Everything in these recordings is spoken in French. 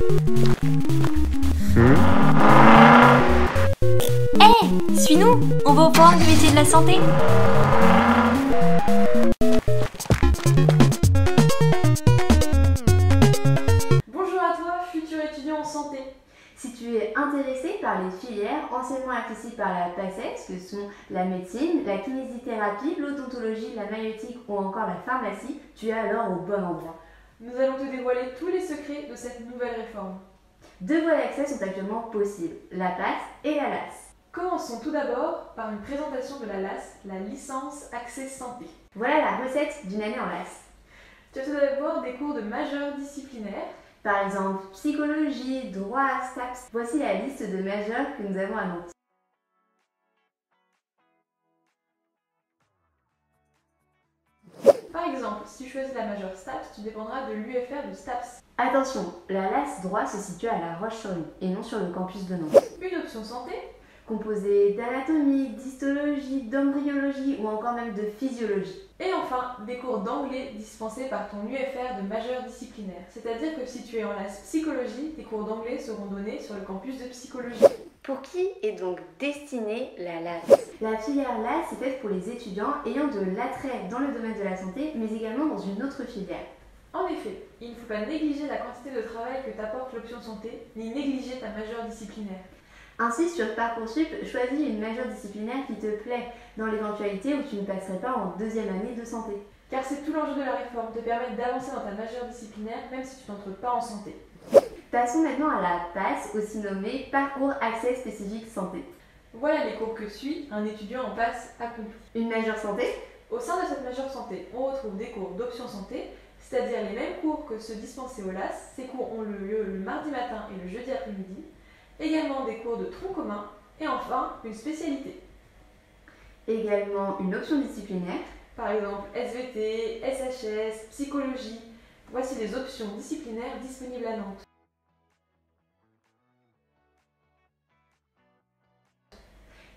Hé, suis-nous, on va au forum du métier de la santé. Bonjour à toi, futur étudiant en santé. Si tu es intéressé par les filières anciennement accessibles par la PACES, que sont la médecine, la kinésithérapie, l'odontologie, la maïeutique ou encore la pharmacie, tu es alors au bon endroit. Nous allons te dévoiler tous les secrets de cette nouvelle réforme. 2 voies d'accès sont actuellement possibles, la PAS et la LAS. Commençons tout d'abord par une présentation de la LAS, la licence Accès Santé. Voilà la recette d'une année en LAS. Tu as tout d'abord des cours de majeurs disciplinaires. Par exemple, psychologie, droit, STAPS. Voici la liste de majeurs que nous avons à Nantes. Par exemple, si tu choisis la majeure STAPS, tu dépendras de l'UFR de STAPS. Attention, la LAS droit se situe à La Roche-sur-Yon et non sur le campus de Nantes. Une option santé, Composée d'anatomie, d'histologie, d'embryologie ou encore même de physiologie. et enfin des cours d'anglais dispensés par ton UFR de majeur disciplinaire. C'est-à-dire que si tu es en LAS psychologie, tes cours d'anglais seront donnés sur le campus de psychologie. Pour qui est donc destinée la LAS? La filière LAS est faite pour les étudiants ayant de l'attrait dans le domaine de la santé, mais également dans une autre filière. En effet, il ne faut pas négliger la quantité de travail que t'apporte l'option santé, ni négliger ta majeure disciplinaire. Ainsi, sur Parcoursup, choisis une majeure disciplinaire qui te plaît, dans l'éventualité où tu ne passerais pas en 2e année de santé. Car c'est tout l'enjeu de la réforme, te permettre d'avancer dans ta majeure disciplinaire même si tu n'entres pas en santé. Passons maintenant à la PAS, aussi nommée Parcours Accès Spécifique Santé. Voilà les cours que suit un étudiant en passe accompli. Une majeure santé, Au sein de cette majeure santé, on retrouve des cours d'option santé, c'est-à-dire les mêmes cours que ceux dispensés au LAS. Ces cours ont lieu le mardi matin et le jeudi après-midi. Également des cours de tronc commun et enfin une spécialité. également une option disciplinaire, Par exemple SVT, SHS, psychologie. Voici les options disciplinaires disponibles à Nantes.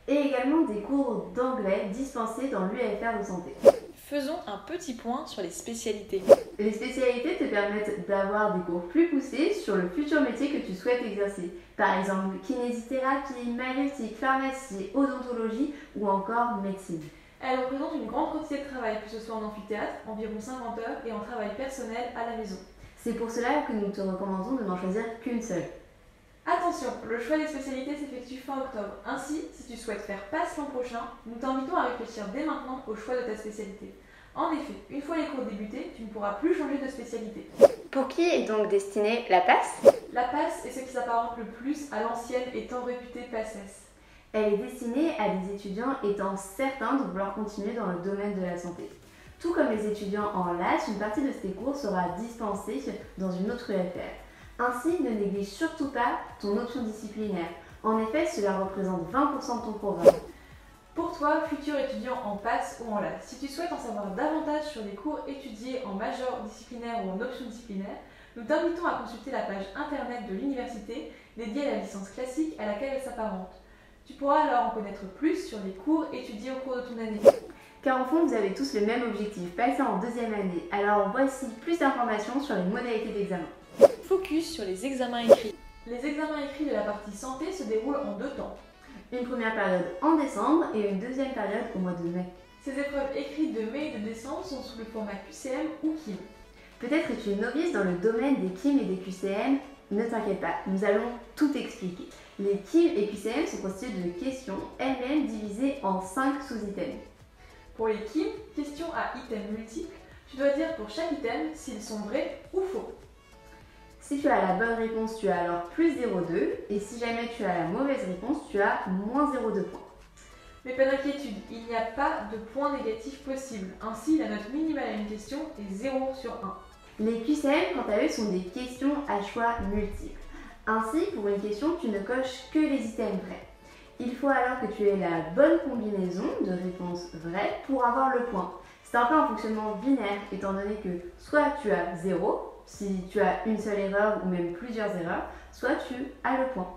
et également des cours d'anglais dispensés dans l'UFR de santé. Faisons un petit point sur les spécialités. Les spécialités te permettent d'avoir des cours plus poussés sur le futur métier que tu souhaites exercer. Par exemple, kinésithérapie, maïeutique, pharmacie, odontologie ou encore médecine. Elles représentent une grande quantité de travail, que ce soit en amphithéâtre, environ 50 heures, et en travail personnel à la maison. C'est pour cela que nous te recommandons de n'en choisir qu'une seule. Attention, le choix des spécialités s'effectue fin octobre. Ainsi, si tu souhaites faire PASS l'an prochain, nous t'invitons à réfléchir dès maintenant au choix de ta spécialité. En effet, une fois les cours débutés, tu ne pourras plus changer de spécialité. Pour qui est donc destinée la PAS? La PASS est ce qui s'apparente le plus à l'ancienne et tant réputée PACES. Elle est destinée à des étudiants étant certains de vouloir continuer dans le domaine de la santé. Tout comme les étudiants en LAS, une partie de ces cours sera dispensée dans une autre UFR. Ainsi, ne néglige surtout pas ton option disciplinaire. En effet, cela représente 20% de ton programme. Pour toi, futur étudiant en PASS ou en LAS, si tu souhaites en savoir davantage sur les cours étudiés en major disciplinaire ou en option disciplinaire, nous t'invitons à consulter la page internet de l'université dédiée à la licence classique à laquelle elle s'apparente. Tu pourras alors en connaître plus sur les cours étudiés au cours de ton année. Car au fond, vous avez tous le même objectif, passer en 2e année. Alors voici plus d'informations sur les modalités d'examen. Focus sur les examens écrits. Les examens écrits de la partie santé se déroulent en 2 temps. Une première période en décembre et une deuxième période au mois de mai. Ces épreuves écrites de mai et de décembre sont sous le format QCM ou KIM. Peut-être es-tu novice dans le domaine des KIM et des QCM. Ne t'inquiète pas, nous allons tout expliquer. Les KIM et QCM sont constitués de questions elles-mêmes divisées en 5 sous-items. Pour les KIM, questions à items multiples, tu dois dire pour chaque item s'ils sont vrais ou faux. Si tu as la bonne réponse, tu as alors plus 0,2 et si jamais tu as la mauvaise réponse, tu as moins 0,2 points. Mais pas d'inquiétude, il n'y a pas de points négatifs possibles. Ainsi, la note minimale à une question est 0 sur 1. Les QCM, quant à eux, sont des questions à choix multiples. Ainsi, pour une question, tu ne coches que les items vrais. Il faut alors que tu aies la bonne combinaison de réponses vraies pour avoir le point. C'est un peu un fonctionnement binaire, étant donné que soit tu as 0, si tu as une seule erreur ou même plusieurs erreurs, soit tu as le point.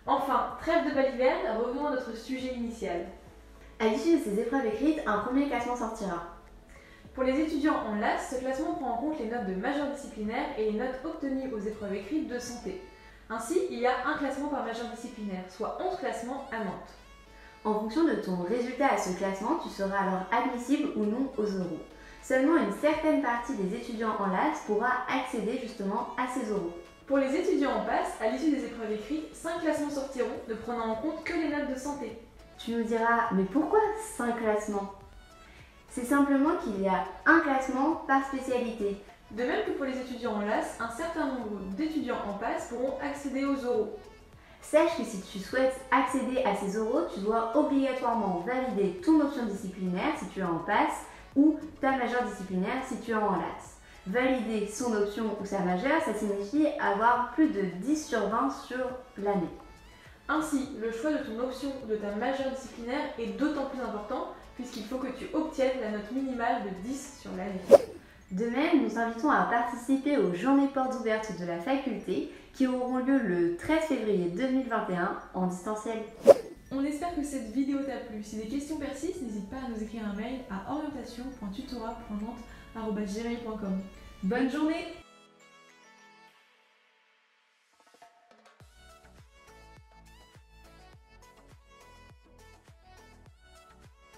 Enfin, trêve de baliverne, revenons à notre sujet initial. À l'issue de ces épreuves écrites, un premier classement sortira. Pour les étudiants en LAS, ce classement prend en compte les notes de majeur disciplinaire et les notes obtenues aux épreuves écrites de santé. Ainsi, il y a un classement par majeur disciplinaire, soit 11 classements à Nantes. En fonction de ton résultat à ce classement, tu seras alors admissible ou non aux oraux. Seulement une certaine partie des étudiants en LAS pourra accéder justement à ces oraux. Pour les étudiants en PASS, à l'issue des épreuves écrites, 5 classements sortiront, ne prenant en compte que les notes de santé. Tu nous diras, mais pourquoi 5 classements? C'est simplement qu'il y a un classement par spécialité. De même que pour les étudiants en LAS, un certain nombre d'étudiants en PASS pourront accéder aux oraux. Sache que si tu souhaites accéder à ces oraux, tu dois obligatoirement valider ton option disciplinaire si tu es en PASS ou ta majeure disciplinaire si tu es en LAS. Valider son option ou sa majeure, ça signifie avoir plus de 10 sur 20 sur l'année. Ainsi, le choix de ton option de ta majeure disciplinaire est d'autant plus important puisqu'il faut que tu obtiennes la note minimale de 10 sur l'année. De même, nous t'invitons à participer aux journées portes ouvertes de la faculté qui auront lieu le 13 février 2021 en distanciel. On espère que cette vidéo t'a plu. Si des questions persistent, n'hésite pas à nous écrire un mail à orientation.tutorat.nantes@gmail.com. Bonne journée!